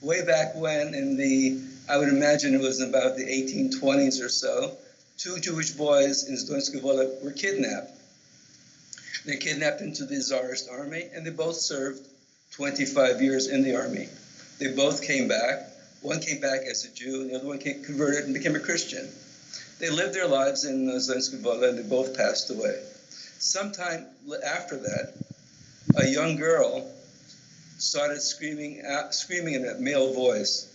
way back when, I would imagine it was about the 1820s or so, two Jewish boys in Zdunska Wola were kidnapped. They kidnapped into the Tsarist army, and they both served 25 years in the army. They both came back. One came back as a Jew, and the other one converted and became a Christian. They lived their lives in Zdunska Wola, and they both passed away. Sometime after that, a young girl started screaming in a male voice,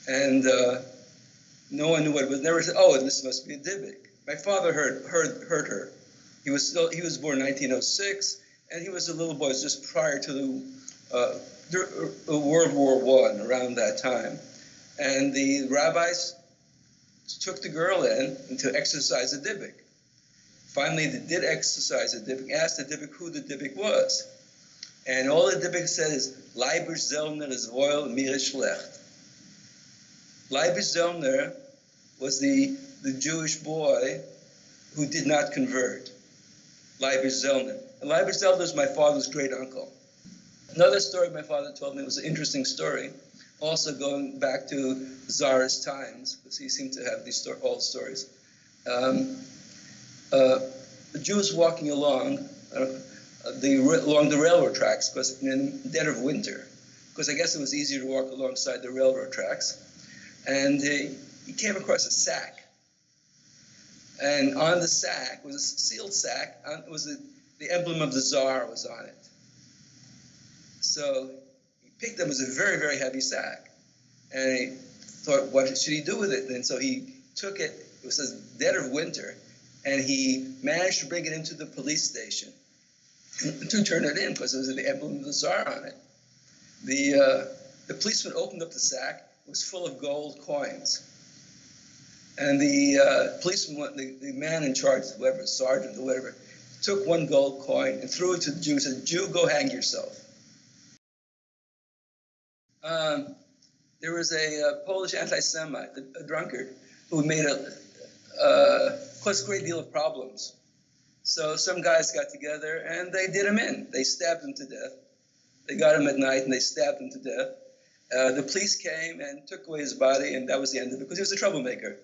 and no one knew what it was. Never said, "Oh, this must be a Dybbuk." My father heard her. He was born in 1906, and he was a little boy just prior to the World War I, around that time. And the rabbis took the girl in to exercise a Dybbuk. Finally, they did exercise a Dybbuk, asked the Dybbuk who the Dybbuk was. And all the Dybbuk said is, Leibisch Zellner is Voil mir ist schlecht. Leibisch Zellner was the Jewish boy who did not convert. Leibisch Zellner. And Leibisch Zellner is my father's great uncle. Another story my father told me was an interesting story, also going back to Tsarist times, because he seemed to have these old stories. The Jew was walking along the railroad tracks, because in the dead of winter, because I guess it was easier to walk alongside the railroad tracks, and he came across a sack. And on the sack was a sealed sack. It was the emblem of the Tsar was on it. So he picked them. It was a very, very heavy sack. And he thought, what should he do with it? And so he took it. It was dead of winter. And he managed to bring it into the police station to turn it in, because it was the emblem of the Tsar on it. The policeman opened up the sack. It was full of gold coins. And the policeman, the man in charge, whoever, sergeant or whatever, took one gold coin and threw it to the Jew and said, "Jew, go hang yourself." There was a Polish anti-Semite, a drunkard, who made caused a great deal of problems. So some guys got together and they did him in. They stabbed him to death. They got him at night and they stabbed him to death. The police came and took away his body, and that was the end of it, because he was a troublemaker.